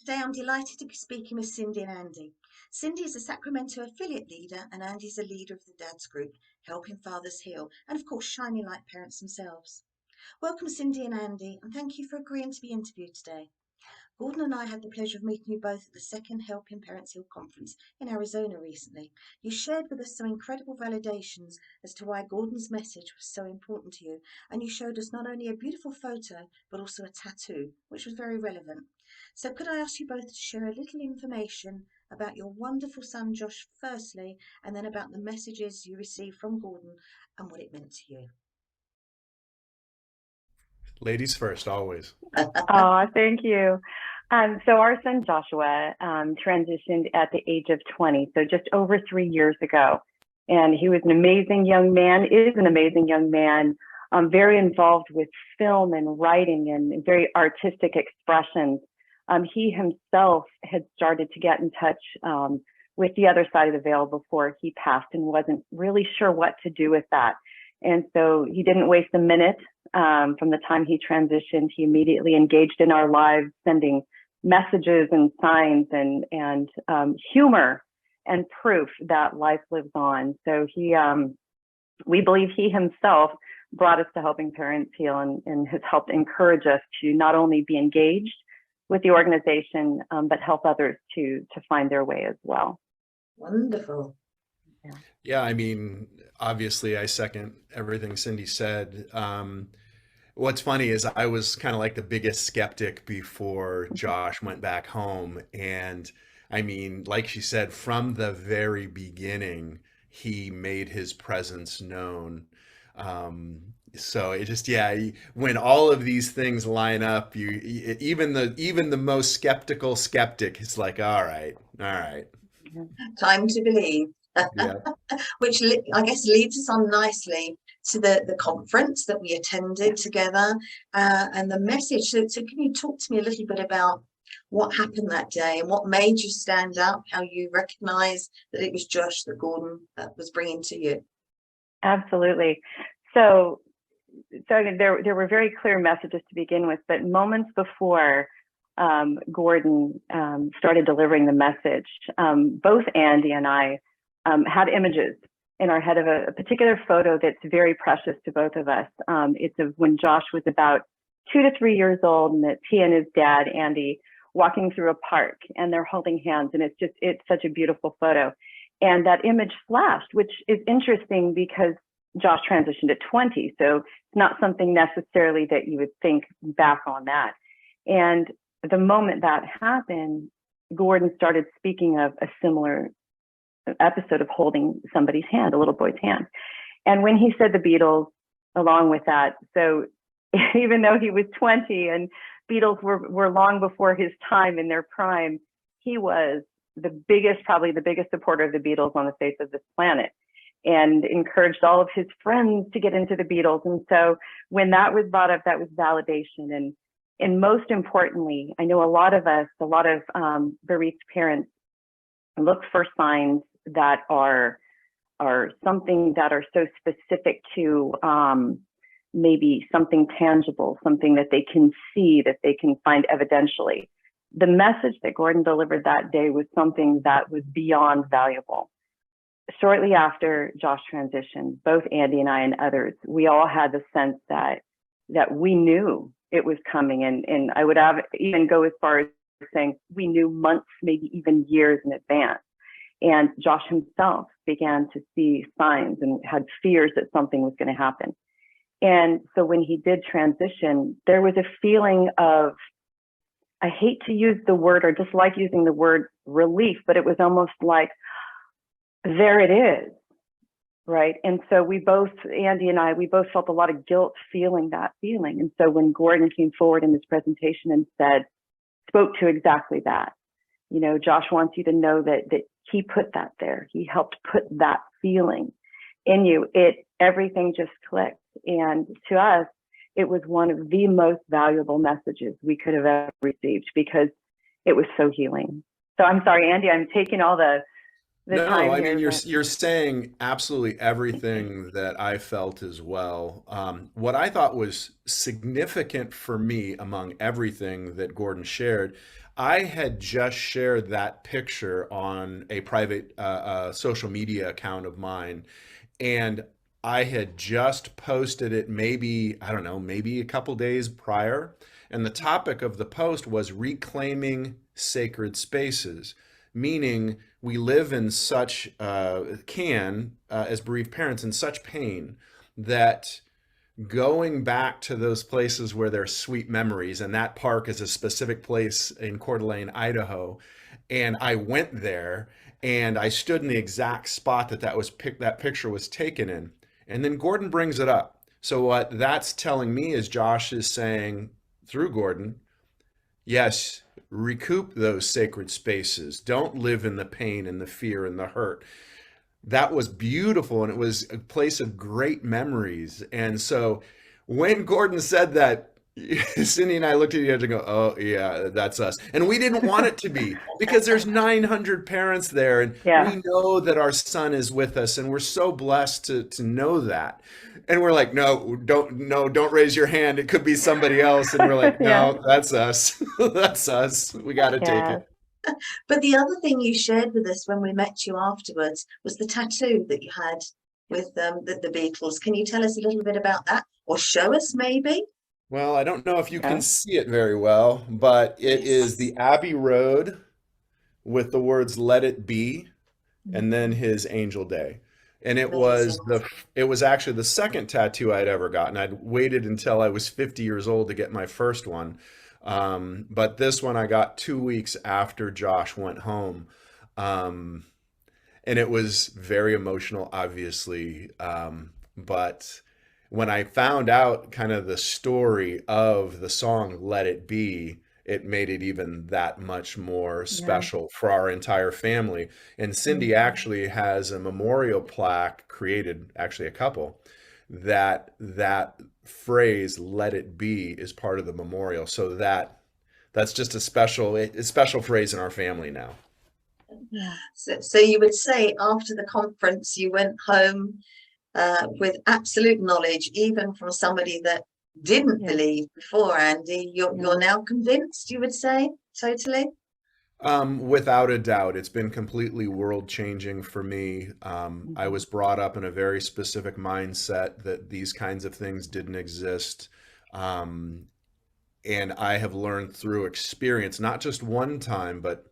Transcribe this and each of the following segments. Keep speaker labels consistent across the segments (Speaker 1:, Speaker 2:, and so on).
Speaker 1: Today I'm delighted to be speaking with Cindy and Andy. Cindy is a Sacramento affiliate leader and Andy is a leader of the Dads Group, Helping Fathers Heal, and of course shining light parents themselves. Welcome Cindy and Andy, and thank you for agreeing to be interviewed today. Gordon and I had the pleasure of meeting you both at the second Helping Parents Heal conference in Arizona recently. You shared with us some incredible validations as to why Gordon's message was so important to you, and you showed us not only a beautiful photo but also a tattoo, which was very relevant. So could I ask you both to share a little information about your wonderful son Josh firstly, and then about the messages you received from Gordon and what it meant to you?
Speaker 2: Ladies first, always.
Speaker 3: Oh, thank you. So our son Joshua transitioned at the age of 20, so just over 3 years ago. And he was an amazing young man, is an amazing young man, very involved with film and writing and very artistic expressions. He himself had started to get in touch with the other side of the veil before he passed and wasn't really sure what to do with that. And so he didn't waste a minute. From the time he transitioned, he immediately engaged in our lives, sending messages and signs and humor and proof that life lives on. So we believe he himself brought us to Helping Parents Heal and has helped encourage us to not only be engaged with the organization, but help others to find their way as well.
Speaker 1: Wonderful.
Speaker 2: Yeah, I mean, obviously, I second everything Cindy said. What's funny is I was kind of like the biggest skeptic before Josh went back home. And I mean, like she said, from the very beginning, he made his presence known. So it just, yeah, when all of these things line up, even the most skeptical skeptic is like, all right, all right.
Speaker 1: Time to believe.
Speaker 2: Yeah.
Speaker 1: Which I guess leads us on nicely to the conference that we attended together and the message. So can you talk to me a little bit about what happened that day and what made you stand out, how you recognized that it was Josh that Gordon was bringing to you?
Speaker 3: Absolutely. So there were very clear messages to begin with, but moments before Gordon started delivering the message, both Andy and I had images in our head of a particular photo that's very precious to both of us. It's of when Josh was about 2 to 3 years old, and it's he and his dad, Andy, walking through a park, and they're holding hands, and it's such a beautiful photo. And that image flashed, which is interesting because Josh transitioned at 20, so it's not something necessarily that you would think back on that. And the moment that happened, Gordon started speaking of a similar episode of holding somebody's hand, a little boy's hand. And when he said the Beatles along with that, so even though he was 20 and Beatles were long before his time in their prime, he was probably the biggest supporter of the Beatles on the face of this planet, and encouraged all of his friends to get into the Beatles. And so when that was brought up, that was validation. And most importantly, I know a lot of bereaved parents look for signs that are something that are so specific to maybe something tangible, something that they can see, that they can find evidentially. The message that Gordon delivered that day was something that was beyond valuable. Shortly after Josh transitioned, both Andy and I and others, we all had the sense that we knew it was coming. And I would even go as far as saying we knew months, maybe even years in advance. And Josh himself began to see signs and had fears that something was going to happen. And so when he did transition, there was a feeling of, I hate to use the word or dislike using the word relief, but it was almost like, there it is, right? And so Andy and I, we both felt a lot of guilt feeling that feeling. And so when Gordon came forward in his presentation and spoke to exactly that, you know, Josh wants you to know that he put that there. He helped put that feeling in you. Everything just clicked. And to us, it was one of the most valuable messages we could have ever received because it was so healing. So I'm sorry, Andy, I'm taking all the the
Speaker 2: No,
Speaker 3: time
Speaker 2: I mean
Speaker 3: here.
Speaker 2: you're saying absolutely everything that I felt as well. What I thought was significant for me among everything that Gordon shared, I had just shared that picture on a private social media account of mine, and I had just posted it maybe, I don't know, maybe a couple days prior. And the topic of the post was reclaiming sacred spaces, meaning we live in such, as bereaved parents, in such pain that going back to those places where there's sweet memories, and that park is a specific place in Coeur d'Alene, Idaho. And I went there and I stood in the exact spot that picture was taken in. And then Gordon brings it up. So what that's telling me is Josh is saying through Gordon, yes, recoup those sacred spaces. Don't live in the pain and the fear and the hurt. That was beautiful, and it was a place of great memories. And so when Gordon said that, Cindy and I looked at each other and go, oh yeah, that's us. And we didn't want it to be, because there's 900 parents there, and
Speaker 3: Yeah.
Speaker 2: we know that our son is with us, and we're so blessed to know that. And we're like, no, don't raise your hand. It could be somebody else. And we're like,
Speaker 3: Yeah.
Speaker 2: no, that's us. That's us. We got to take
Speaker 3: Yeah.
Speaker 2: it.
Speaker 1: But the other thing you shared with us when we met you afterwards was the tattoo that you had with the Beatles. Can you tell us a little bit about that, or show us maybe?
Speaker 2: Well, I don't know if you can
Speaker 3: Yeah.
Speaker 2: see it very well, but it is
Speaker 1: Yes.
Speaker 2: the Abbey Road with the words "Let It Be" and then his Angel Day. And
Speaker 1: Amazing.
Speaker 2: it was actually the second tattoo I'd ever gotten. I'd waited until I was 50 years old to get my first one. But this one I got 2 weeks after Josh went home. Um, and it was very emotional, obviously. But when I found out kind of the story of the song "Let It Be," it made it even that much more
Speaker 3: Yeah.
Speaker 2: special for our entire family. And Cindy
Speaker 3: Mhm.
Speaker 2: actually has a memorial plaque created, actually a couple, that phrase "Let It Be" is part of the memorial. So that's just a special phrase in our family now.
Speaker 3: Yeah.
Speaker 1: So you would say after the conference you went home with absolute knowledge, even from somebody that didn't
Speaker 3: Yeah.
Speaker 1: believe before, Andy. You're
Speaker 3: Yeah.
Speaker 1: now convinced, you would say, totally?
Speaker 2: Without a doubt, it's been completely world changing for me. I
Speaker 3: Mhm.
Speaker 2: was brought up in a very specific mindset that these kinds of things didn't exist. Um, and I have learned through experience, not just one time, but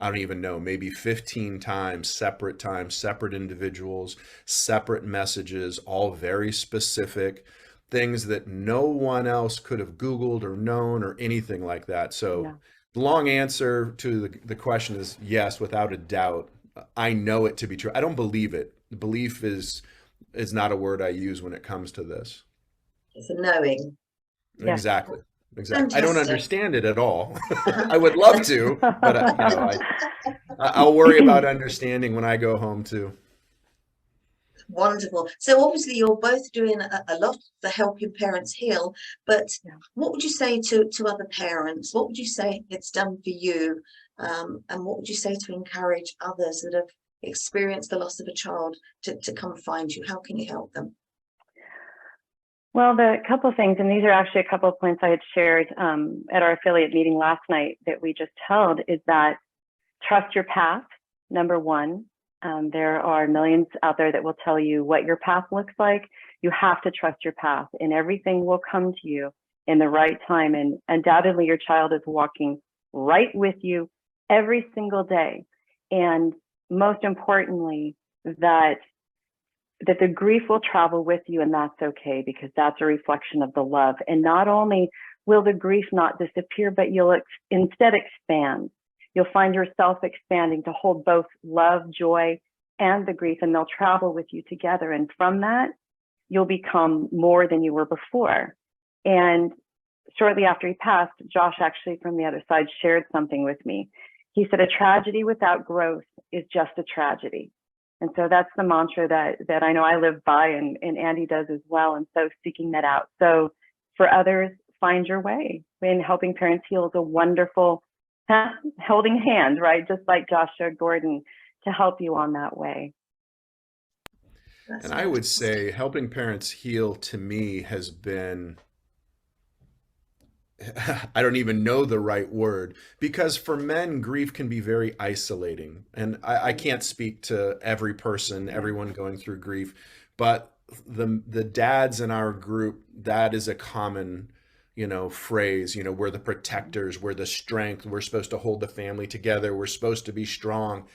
Speaker 2: I don't even know, maybe 15 times, separate individuals, separate messages, all very specific things that no one else could have Googled or known or anything like that. So
Speaker 3: Yeah.
Speaker 2: the long answer to the question is yes, without a doubt. I know it to be true. I don't believe it. Belief is not a word I use when it comes to this.
Speaker 1: It's a knowing.
Speaker 3: Yeah.
Speaker 2: Exactly. Exactly. I don't
Speaker 1: Fantastic.
Speaker 2: understand it at all. I would love to, but I'll worry about understanding when I go home too.
Speaker 1: Wonderful. So obviously you're both doing a lot for helping parents heal, but
Speaker 3: Yeah.
Speaker 1: what would you say to other parents? What would you say it's done for you? And what would you say to encourage others that have experienced the loss of a child to come find you? How can you help them?
Speaker 3: Well, the couple of things, and these are actually a couple of points I had shared at our affiliate meeting last night that we just held, is that trust your path, number one. There are millions out there that will tell you what your path looks like. You have to trust your path, and everything will come to you in the right time. And undoubtedly, your child is walking right with you every single day. And most importantly, that the grief will travel with you, and that's okay, because that's a reflection of the love. And not only will the grief not disappear, but you'll instead expand. You'll find yourself expanding to hold both love, joy, and the grief, and they'll travel with you together. And from that, you'll become more than you were before. And shortly after he passed, Josh actually from the other side shared something with me. He said, a tragedy without growth is just a tragedy. And so that's the mantra that I know I live by, and Andy does as well. And so seeking that out. So for others, find your way. And helping parents heal is a wonderful holding hands, right? Just like Josh showed Gordon, to help you on that way.
Speaker 1: That's
Speaker 2: And I would
Speaker 1: fantastic.
Speaker 2: say helping parents heal to me has been, I don't even know the right word, because for men, grief can be very isolating. And I can't speak to every person,
Speaker 3: Yeah.
Speaker 2: everyone going through grief, but the dads in our group, that is a common, phrase, we're the protectors, we're the strength, we're supposed to hold the family together, we're supposed to be strong.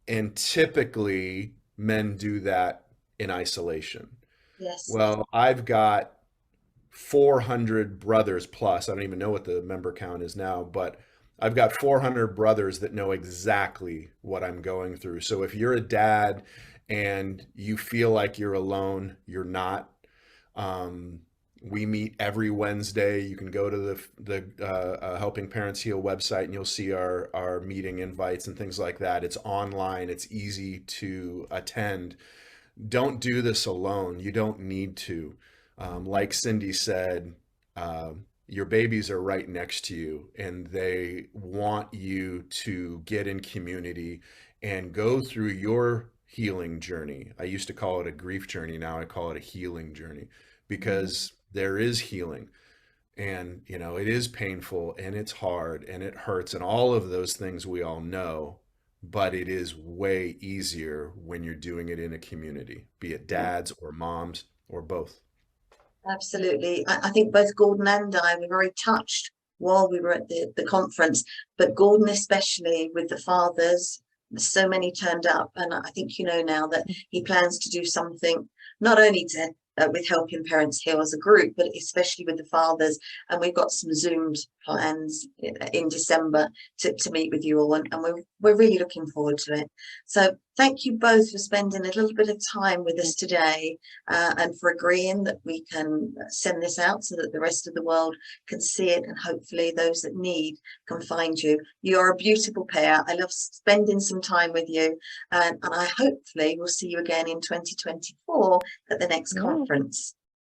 Speaker 2: And typically men do that in isolation.
Speaker 1: Yes.
Speaker 2: Well, I've got 400 brothers plus. I don't even know what the member count is now, but I've got 400 brothers that know exactly what I'm going through. So if you're a dad and you feel like you're alone, you're not. Um, we meet every Wednesday. You can go to the Helping Parents Heal website and you'll see our meeting invites and things like that. It's online. It's easy to attend. Don't do this alone. You don't need to. Like Cindy said, your babies are right next to you and they want you to get in community and go through your healing journey. I used to call it a grief journey. Now I call it a healing journey because there is healing, and it is painful and it's hard and it hurts and all of those things we all know, but it is way easier when you're doing it in a community, be it dads or moms or both.
Speaker 1: Absolutely. I think both Gordon and I were very touched while we were at the conference, but Gordon especially with the fathers. So many turned up, and I think now that he plans to do something not only to with Helping Parents Heal as a group, but especially with the fathers. And we've got some Zoomed plans in December to meet with you all, and we're really looking forward to it. So thank you both for spending a little bit of time with us today, and for agreeing that we can send this out so that the rest of the world can see it, and hopefully those that need can find you. You are a beautiful pair. I love spending some time with you, and I hopefully will see you again in 2024 at the next
Speaker 3: Yeah.
Speaker 1: conference.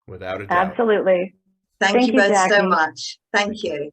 Speaker 2: Without a doubt.
Speaker 3: Absolutely.
Speaker 1: Thank
Speaker 3: Thank
Speaker 1: you
Speaker 3: you,
Speaker 1: both so
Speaker 3: Jackie.
Speaker 1: much. Thank
Speaker 2: Thank you.
Speaker 1: you.